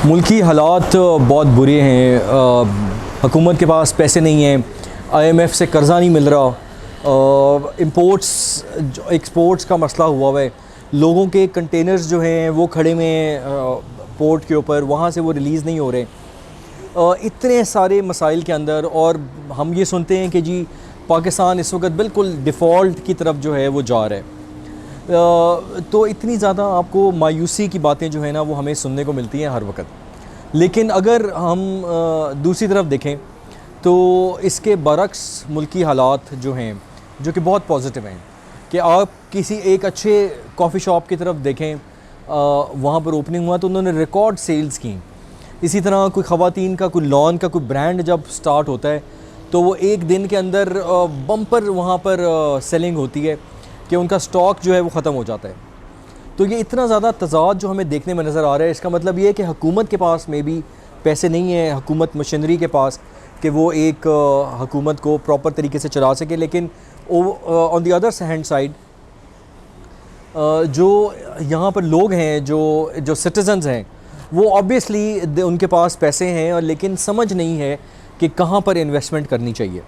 मुल्की हालात बहुत बुरे हैं। हुकूमत के पास पैसे नहीं हैं, IMF से कर्ज़ा नहीं मिल रहा, इंपोर्ट्स एक्सपोर्ट्स का मसला हुआ है। लोगों के कंटेनर्स जो हैं वो खड़े हुए हैं पोर्ट के ऊपर, वहाँ से वो रिलीज़ नहीं हो रहे। इतने सारे मसाइल के अंदर और हम ये सुनते हैं कि जी पाकिस्तान इस वक्त बिल्कुल डिफ़ॉल्ट की तरफ जो है वो जा रहा है। तो इतनी ज़्यादा आपको मायूसी की बातें जो है ना वो हमें सुनने को मिलती हैं हर वक्त। लेकिन अगर हम दूसरी तरफ देखें तो इसके बरक्स मुल्की हालात जो हैं, जो कि बहुत पॉजिटिव हैं, कि आप किसी एक अच्छे कॉफ़ी शॉप की तरफ देखें, वहाँ पर ओपनिंग हुआ तो उन्होंने रिकॉर्ड सेल्स की। इसी तरह कोई ख़वातीन का कोई लॉन का कोई ब्रांड जब स्टार्ट होता है तो वो एक दिन के अंदर बम्पर वहाँ पर सेलिंग होती है कि उनका स्टॉक जो है वो ख़त्म हो जाता है। तो ये इतना ज़्यादा तज़ाद जो हमें देखने में नज़र आ रहा है, इसका मतलब ये है कि हुकूमत के पास में भी पैसे नहीं है, हुकूमत मशीनरी के पास कि वो एक हुकूमत को प्रॉपर तरीके से चला सके। लेकिन on the other hand side जो यहाँ पर लोग हैं, जो सिटीज़न्स हैं, वो ऑब्वियसली उनके पास पैसे हैं और लेकिन समझ नहीं है कि कहाँ पर इन्वेस्टमेंट करनी चाहिए।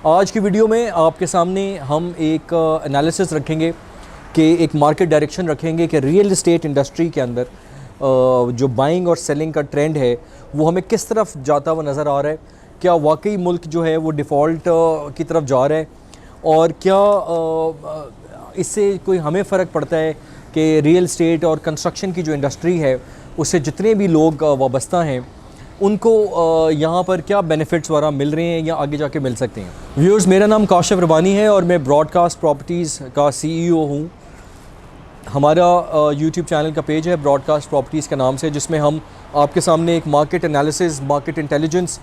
आज की वीडियो में आपके सामने हम एक एनालिसिस रखेंगे कि एक मार्केट डायरेक्शन रखेंगे कि रियल इस्टेट इंडस्ट्री के अंदर जो बाइंग और सेलिंग का ट्रेंड है वो हमें किस तरफ जाता हुआ नज़र आ रहा है। क्या वाकई मुल्क जो है वो डिफ़ॉल्ट की तरफ जा रहा है और क्या इससे कोई हमें फ़र्क पड़ता है कि रियल इस्टेट और कंस्ट्रक्शन की जो इंडस्ट्री है उससे जितने भी लोग वाबस्ता हैं उनको यहाँ पर क्या बेनिफिट्स वगैरह मिल रहे हैं या आगे जाके मिल सकते हैं। व्यूअर्स, मेरा नाम काशिफ रबानी है और मैं ब्रॉडकास्ट प्रॉपर्टीज़ का CEO हूँ। हमारा YouTube चैनल का पेज है ब्रॉडकास्ट प्रॉपर्टीज़ के नाम से, जिसमें हम आपके सामने एक मार्केट एनालिसिस, मार्केट इंटेलिजेंस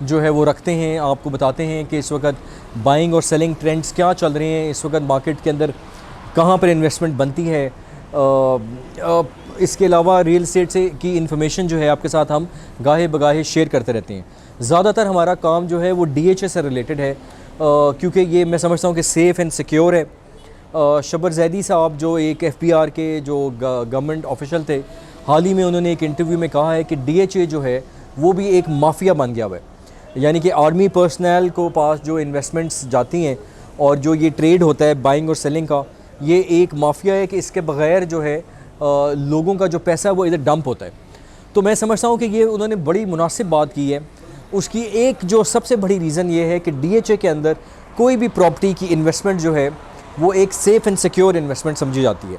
जो है वो रखते हैं। आपको बताते हैं कि इस वक्त बाइंग और सेलिंग ट्रेंड्स क्या चल रहे हैं, इस वक्त मार्केट के अंदर कहाँ पर इन्वेस्टमेंट बनती है। इसके अलावा रियल इस्टेट से की इन्फॉर्मेशन जो है आपके साथ हम गाहे बगाहे शेयर करते रहते हैं। ज़्यादातर हमारा काम जो है वो DHA से रिलेटेड है, क्योंकि ये मैं समझता हूँ कि सेफ़ एंड सिक्योर है। शबर जैदी साहब जो एक FBR के जो गवर्नमेंट ऑफिशियल थे, हाल ही में उन्होंने एक इंटरव्यू में कहा है कि DHA जो है वो भी एक माफिया बन गया हुआ है। यानी कि आर्मी पर्सनल को पास जो इन्वेस्टमेंट्स जाती हैं और जो ये ट्रेड होता है बाइंग और सेलिंग का, ये एक माफिया है कि इसके बग़ैर जो है लोगों का जो पैसा है वो इधर डंप होता है। तो मैं समझता हूँ कि ये उन्होंने बड़ी मुनासिब बात की है। उसकी एक जो सबसे बड़ी रीज़न ये है कि DHA के अंदर कोई भी प्रॉपर्टी की इन्वेस्टमेंट जो है वो एक सेफ़ एंड सिक्योर इन्वेस्टमेंट समझी जाती है,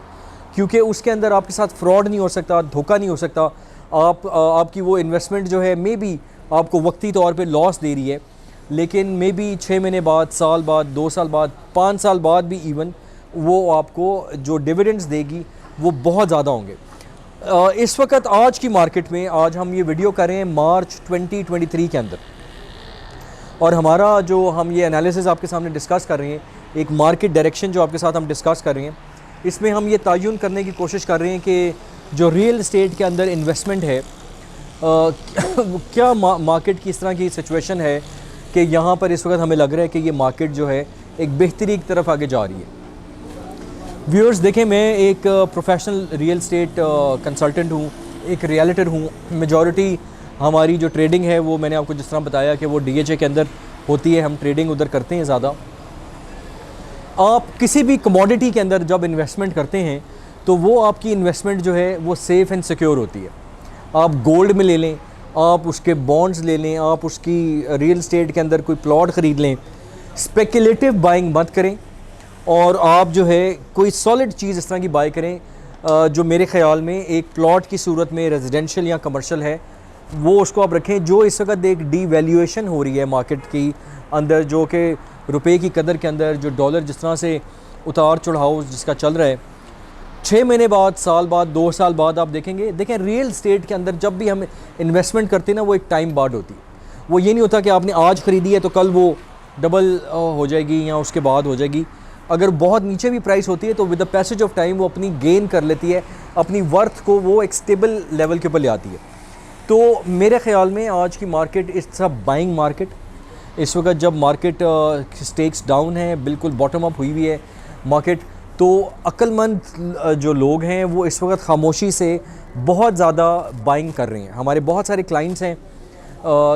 क्योंकि उसके अंदर आपके साथ फ्रॉड नहीं हो सकता, धोखा नहीं हो सकता। आपकी वो इन्वेस्टमेंट जो है मे बी आपको वक्ती तौर पर लॉस दे रही है, लेकिन मे बी 6 महीने बाद, साल बाद, 2 साल बाद, 5 साल बाद भी इवन वो आपको जो डिविडेंड्स देगी वो बहुत ज़्यादा होंगे। इस वक्त आज की मार्केट में, आज हम ये वीडियो कर रहे हैं मार्च 2023 के अंदर, और हमारा जो हम ये एनालिसिस आपके सामने डिस्कस कर रहे हैं, एक मार्केट डायरेक्शन जो आपके साथ हम डिस्कस कर रहे हैं, इसमें हम ये तयन करने की कोशिश कर रहे हैं कि जो रियल इस्टेट के अंदर इन्वेस्टमेंट है क्या मार्केट की इस तरह की सिचुएशन है कि यहाँ पर इस वक्त हमें लग रहा है कि ये मार्केट जो है एक बेहतरी की तरफ आगे जा रही है। व्यूअर्स देखें, मैं एक प्रोफेशनल रियल इस्टेट कंसल्टेंट हूँ, एक रियल्टर हूँ। मेजॉरिटी हमारी जो ट्रेडिंग है वो मैंने आपको जिस तरह बताया कि वो DHA के अंदर होती है, हम ट्रेडिंग उधर करते हैं ज़्यादा। आप किसी भी कमोडिटी के अंदर जब इन्वेस्टमेंट करते हैं तो वो आपकी इन्वेस्टमेंट जो है वो सेफ़ एंड सिक्योर होती है। आप गोल्ड में ले लें, आप उसके बॉन्ड्स ले लें, आप उसकी रियल इस्टेट के अंदर कोई प्लॉट ख़रीद लें, स्पेकुलेटिव बाइंग मत करें और आप जो है कोई सॉलिड चीज़ इस तरह की बाय करें जो मेरे ख़्याल में एक प्लॉट की सूरत में रेजिडेंशियल या कमर्शियल है, वो उसको आप रखें। जो इस वक्त एक डीवैल्यूएशन हो रही है मार्केट की अंदर, जो कि रुपए की कदर के अंदर जो डॉलर जिस तरह से उतार चढ़ाव जिसका चल रहा है, 6 महीने बाद, साल बाद, 2 साल बाद आप देखें रियल इस्टेट के अंदर जब भी हम इन्वेस्टमेंट करते हैं ना, वो एक टाइम बाद होती है। वो ये नहीं होता कि आपने आज ख़रीदी है तो कल वो डबल हो जाएगी या उसके बाद हो जाएगी। अगर बहुत नीचे भी प्राइस होती है तो with the passage of time वो अपनी गेन कर लेती है, अपनी वर्थ को वो एक स्टेबल लेवल के ऊपर ले आती है। तो मेरे ख़्याल में आज की मार्केट इस सब बाइंग मार्केट, इस वक्त जब मार्केट स्टेक्स डाउन है, बिल्कुल बॉटम अप हुई हुई है मार्केट, तो अक्लमंद जो लोग हैं वो इस वक्त खामोशी से बहुत ज़्यादा बाइंग कर रहे हैं। हमारे बहुत सारे क्लाइंट्स हैं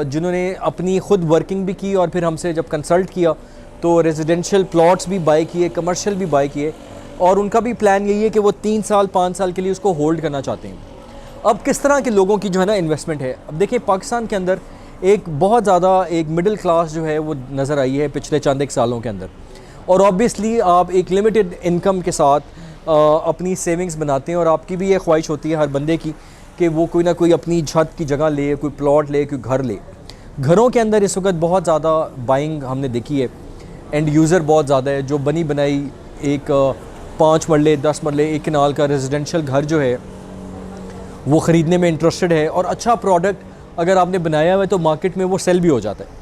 जिन्होंने अपनी ख़ुद वर्किंग भी की और फिर हमसे जब कंसल्ट किया तो रेजिडेंशियल प्लॉट्स भी बाई किए, कमर्शियल भी बाई किए, और उनका भी प्लान यही है कि वो 3 साल 5 साल के लिए उसको होल्ड करना चाहते हैं। अब किस तरह के लोगों की जो है ना इन्वेस्टमेंट है, अब देखिए पाकिस्तान के अंदर एक बहुत ज़्यादा एक मिडिल क्लास जो है वो नज़र आई है पिछले चंद एक सालों के अंदर, और ऑब्वियसली आप एक लिमिटेड इनकम के साथ अपनी सेविंग्स बनाते हैं, और आपकी भी ये ख्वाहिश होती है हर बंदे की कि वो कोई ना कोई अपनी छत की जगह ले, कोई प्लॉट ले, कोई घर ले। घरों के अंदर इस वक्त बहुत ज़्यादा बाइंग हमने देखी है, एंड यूज़र बहुत ज़्यादा है। जो बनी बनाई एक 5 मरले 10 मरले 1 कनाल का रेजिडेंशियल घर जो है वो ख़रीदने में इंटरेस्टेड है, और अच्छा प्रोडक्ट अगर आपने बनाया हुआ है तो मार्केट में वो सेल भी हो जाता है।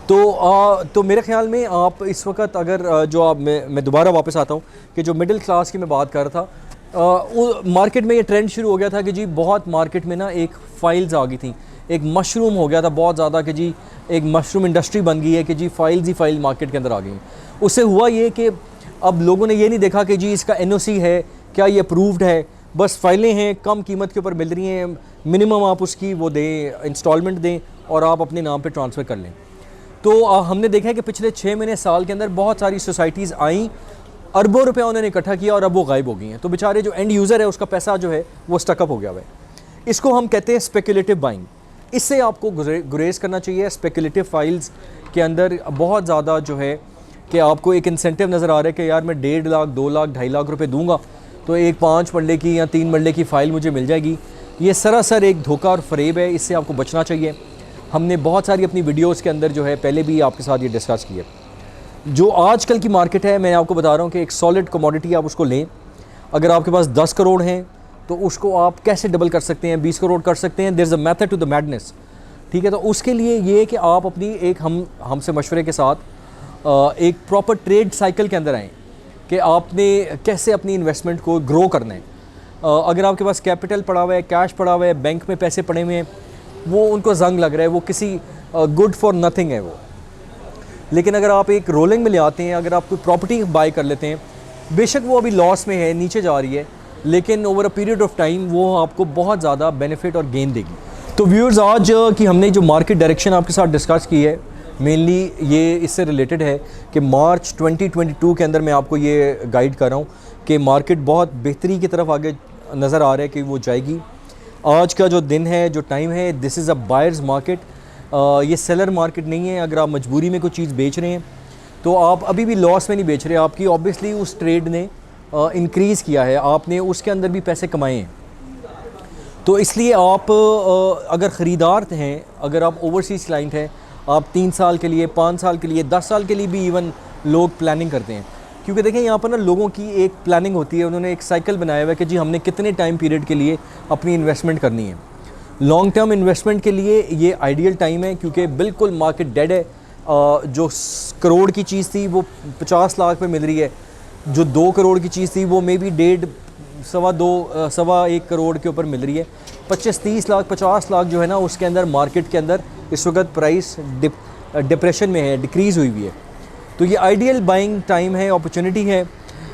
तो मेरे ख़्याल में आप इस वक्त अगर जो आप मैं दोबारा वापस आता हूँ कि जो मिडिल क्लास की मैं बात कर रहा था, मार्केट में ये ट्रेंड शुरू हो गया था कि जी बहुत मार्केट में ना एक फ़ाइल्स आ गई थी, एक मशरूम हो गया था बहुत ज़्यादा कि जी एक मशरूम इंडस्ट्री बन गई है कि जी फाइल्स ही फाइल मार्केट के अंदर आ गई। उससे हुआ ये कि अब लोगों ने ये नहीं देखा कि जी इसका NOC है, क्या ये अप्रूव्ड है, बस फाइलें हैं, कम कीमत के ऊपर मिल रही हैं, मिनिमम आप उसकी वो दें, इंस्टॉलमेंट दें और आप अपने नाम पे ट्रांसफ़र कर लें। तो हमने देखा है कि पिछले 6 महीने साल के अंदर बहुत सारी सोसाइटीज़ आईं, अरबों रुपया उन्होंने इकट्ठा किया और अब वो गायब हो गई हैं। तो बेचारे जो एंड यूज़र है उसका पैसा जो है वो स्टकअप हो गया हुआ है। इसको हम कहते हैं स्पेकुलेटिव बाइंग। इससे आपको गुरेज करना चाहिए। स्पेकुलेटिव फाइल्स के अंदर बहुत ज़्यादा जो है कि आपको एक इंसेंटिव नज़र आ रहा है कि यार मैं 1.5 लाख 2 लाख 2.5 लाख रुपए दूंगा तो एक 5 मरले की या 3 मरले की फ़ाइल मुझे मिल जाएगी। ये सरासर एक धोखा और फ़रेब है, इससे आपको बचना चाहिए। हमने बहुत सारी अपनी वीडियोज़ के अंदर जो है पहले भी आपके साथ ये डिस्कस किया। जो आजकल की मार्केट है, मैं आपको बता रहा हूँ कि एक सॉलिड कमोडिटी आप उसको लें। अगर आपके पास 10 करोड़ हैं तो उसको आप कैसे डबल कर सकते हैं, 20 करोड़ कर सकते हैं। There is a method to the madness, ठीक है। तो उसके लिए ये है कि आप अपनी एक हमसे मशवरे के साथ एक प्रॉपर ट्रेड साइकिल के अंदर आएँ कि आपने कैसे अपनी इन्वेस्टमेंट को ग्रो करना है। अगर आपके पास कैपिटल पड़ा हुआ है, कैश पड़ा हुआ है, बैंक में पैसे पड़े हुए हैं, वो उनको जंग लग रहा है, वो किसी गुड फॉर नथिंग है वो। लेकिन अगर आप एक रोलिंग में ले आते हैं, अगर आप कोई प्रॉपर्टी बाय कर लेते हैं, बेशक वो अभी लॉस में है, नीचे जा रही है, लेकिन over a period of time वो आपको बहुत ज़्यादा बेनिफिट और गेन देगी। तो व्यूअर्स, आज की हमने जो मार्केट डायरेक्शन आपके साथ डिस्कस की है, मेनली ये इससे रिलेटेड है कि मार्च 2022 के अंदर मैं आपको ये गाइड कर रहा हूँ कि मार्केट बहुत बेहतरी की तरफ आगे नज़र आ रहा है कि वो जाएगी। आज का जो दिन है, जो टाइम है, this is a buyers market, ये सेलर मार्केट नहीं है। अगर आप मजबूरी में कोई चीज़ बेच रहे हैं तो आप अभी भी लॉस में नहीं बेच रहे, आपकी ऑब्वियसली उस ट्रेड ने इंक्रीज़ किया है, आपने उसके अंदर भी पैसे कमाए हैं। तो इसलिए आप अगर ख़रीदार हैं, अगर आप ओवरसीज़ क्लाइंट हैं, आप 3 साल के लिए, 5 साल के लिए, 10 साल के लिए भी इवन लोग प्लानिंग करते हैं। क्योंकि देखें यहाँ पर ना लोगों की एक प्लानिंग होती है, उन्होंने एक साइकिल बनाया हुआ है कि जी हमने कितने टाइम पीरियड के लिए अपनी इन्वेस्टमेंट करनी है। लॉन्ग टर्म इन्वेस्टमेंट के लिए ये आइडियल टाइम है क्योंकि बिल्कुल मार्केट डेड है। जो करोड़ की चीज़ थी वो 50 लाख पे मिल रही है, जो 2 करोड़ की चीज़ थी वो मे बी 1.5 सवा 1 करोड़ के ऊपर मिल रही है। 25-30 लाख 50 लाख जो है ना उसके अंदर मार्केट के अंदर इस वक्त प्राइस डिप्रेशन में है, डिक्रीज़ हुई है। तो ये आइडियल बाइंग टाइम है, अपॉर्चुनिटी है।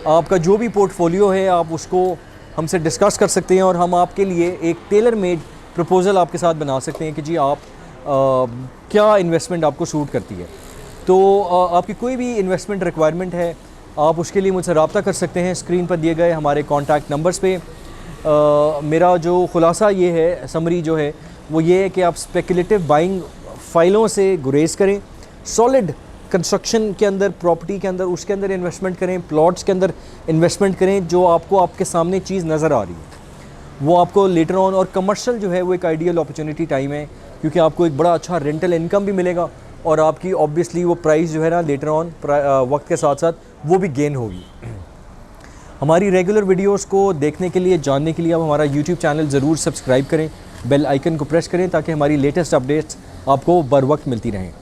आपका जो भी पोर्टफोलियो है आप उसको हमसे डिस्कस कर सकते हैं और हम आपके लिए एक टेलर मेड प्रपोज़ल आपके साथ बना सकते हैं कि जी आप क्या इन्वेस्टमेंट आपको सूट करती है। तो आपकी कोई भी इन्वेस्टमेंट रिक्वायरमेंट है आप उसके लिए मुझसे रब्ता कर सकते हैं स्क्रीन पर दिए गए हमारे कॉन्टैक्ट नंबर्स पे। मेरा जो खुलासा ये है, समरी जो है वो ये है कि आप स्पेकुलेटिव बाइंग फ़ाइलों से गुरेज करें, सॉलिड कंस्ट्रक्शन के अंदर, प्रॉपर्टी के अंदर, उसके अंदर इन्वेस्टमेंट करें, प्लॉट्स के अंदर इन्वेस्टमेंट करें जो आपको आपके सामने चीज़ नज़र आ रही है वो आपको लेटर ऑन। और कमर्शियल जो है वो एक आइडियल अपॉर्चुनिटी टाइम है क्योंकि आपको एक बड़ा अच्छा रेंटल इनकम भी मिलेगा और आपकी ऑब्वियसली वो प्राइस जो है ना लेटर ऑन वक्त के साथ साथ वो भी गेन होगी। हमारी रेगुलर वीडियोस को देखने के लिए, जानने के लिए आप हमारा यूट्यूब चैनल ज़रूर सब्सक्राइब करें, बेल आइकन को प्रेस करें ताकि हमारी लेटेस्ट अपडेट्स आपको बर वक्त मिलती रहें।